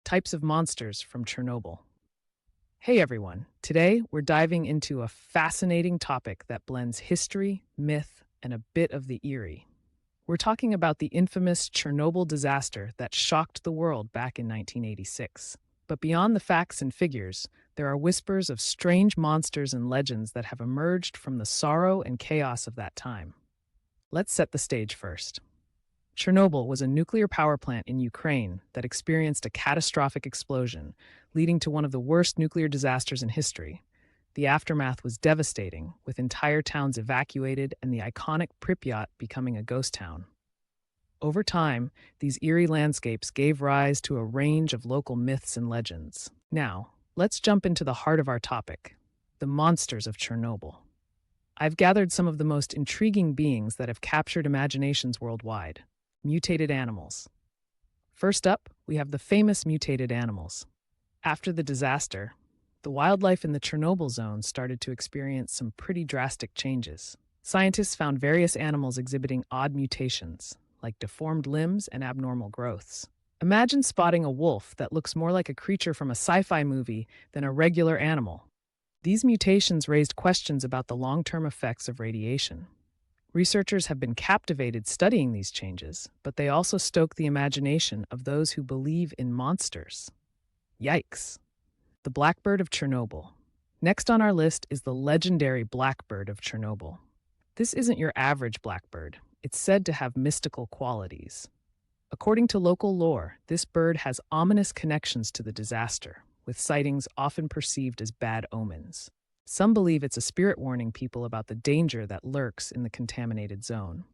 Types of monsters from Chernobyl. Hey everyone, today we're diving into a fascinating topic that blends history, myth, and a bit of the eerie. We're talking about the infamous Chernobyl disaster that shocked the world back in 1986. But beyond the facts and figures, there are whispers of strange monsters and legends that have emerged from the sorrow and chaos of that time. Let's set the stage first. Chernobyl was a nuclear power plant in Ukraine that experienced a catastrophic explosion, leading to one of the worst nuclear disasters in history. The aftermath was devastating, with entire towns evacuated and the iconic Pripyat becoming a ghost town. Over time, these eerie landscapes gave rise to a range of local myths and legends. Now, let's jump into the heart of our topic, the monsters of Chernobyl. I've gathered some of the most intriguing beings that have captured imaginations worldwide. Mutated animals. First up, we have the famous mutated animals. After the disaster, the wildlife in the Chernobyl zone started to experience some pretty drastic changes. Scientists found various animals exhibiting odd mutations, like deformed limbs and abnormal growths. Imagine spotting a wolf that looks more like a creature from a sci-fi movie than a regular animal. These mutations raised questions about the long-term effects of radiation. Researchers have been captivated studying these changes, but they also stoke the imagination of those who believe in monsters. Yikes. The Blackbird of Chernobyl. Next on our list is the legendary Blackbird of Chernobyl. This isn't your average blackbird. It's said to have mystical qualities. According to local lore, this bird has ominous connections to the disaster, with sightings often perceived as bad omens. Some believe it's a spirit warning people about the danger that lurks in the contaminated zone.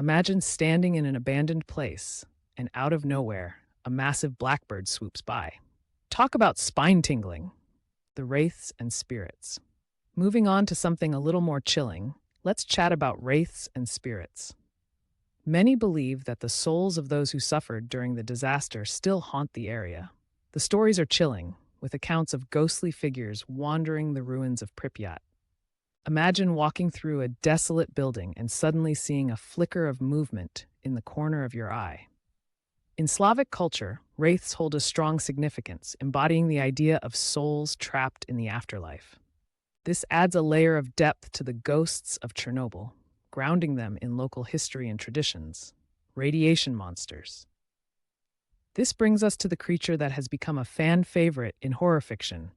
Imagine standing in an abandoned place, and out of nowhere, a massive blackbird swoops by. Talk about spine-tingling. The Wraiths and spirits. Moving on to something a little more chilling, let's chat about wraiths and spirits. Many believe that the souls of those who suffered during the disaster still haunt the area. The stories are chilling, with accounts of ghostly figures wandering the ruins of Pripyat. Imagine walking through a desolate building and suddenly seeing a flicker of movement in the corner of your eye. In Slavic culture, wraiths hold a strong significance, embodying the idea of souls trapped in the afterlife. This adds a layer of depth to the ghosts of Chernobyl, grounding them in local history and traditions. Radiation monsters. This brings us to the creature that has become a fan favorite in horror fiction,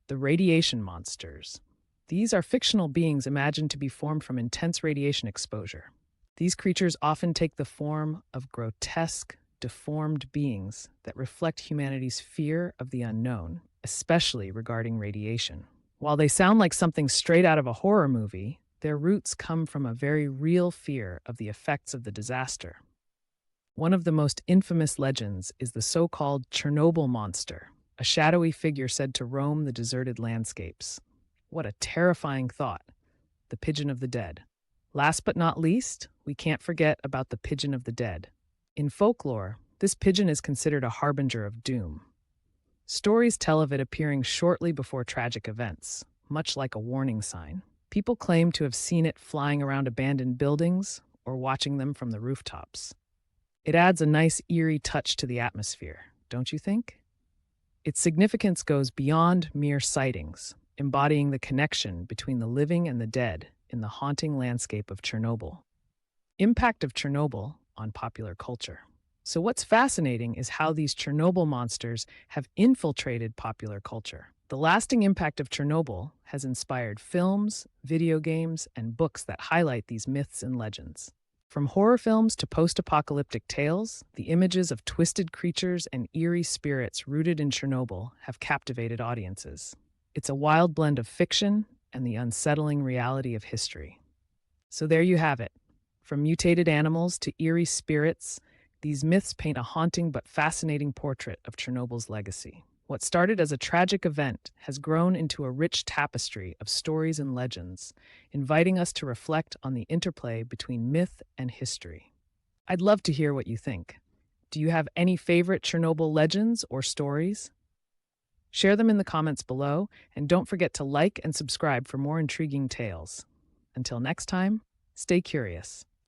the radiation monsters. These are fictional beings imagined to be formed from intense radiation exposure. These creatures often take the form of grotesque, deformed beings that reflect humanity's fear of the unknown, especially regarding radiation. While they sound like something straight out of a horror movie, their roots come from a very real fear of the effects of the disaster. One of the most infamous legends is the so-called Chernobyl monster, a shadowy figure said to roam the deserted landscapes. What a terrifying thought. The pigeon of the dead. Last but not least, we can't forget about the pigeon of the dead. In folklore, this pigeon is considered a harbinger of doom. Stories tell of it appearing shortly before tragic events, much like a warning sign. People claim to have seen it flying around abandoned buildings or watching them from the rooftops. It adds a nice eerie touch to the atmosphere, don't you think? Its significance goes beyond mere sightings, embodying the connection between the living and the dead in the haunting landscape of Chernobyl. Impact of Chernobyl on popular culture. So what's fascinating is how these Chernobyl monsters have infiltrated popular culture. The lasting impact of Chernobyl has inspired films, video games, and books that highlight these myths and legends. From horror films to post-apocalyptic tales, the images of twisted creatures and eerie spirits rooted in Chernobyl have captivated audiences. It's a wild blend of fiction and the unsettling reality of history. So there you have it. From mutated animals to eerie spirits, these myths paint a haunting but fascinating portrait of Chernobyl's legacy. What started as a tragic event has grown into a rich tapestry of stories and legends, inviting us to reflect on the interplay between myth and history. I'd love to hear what you think. Do you have any favorite Chernobyl legends or stories? Share them in the comments below, and don't forget to like and subscribe for more intriguing tales. Until next time, stay curious.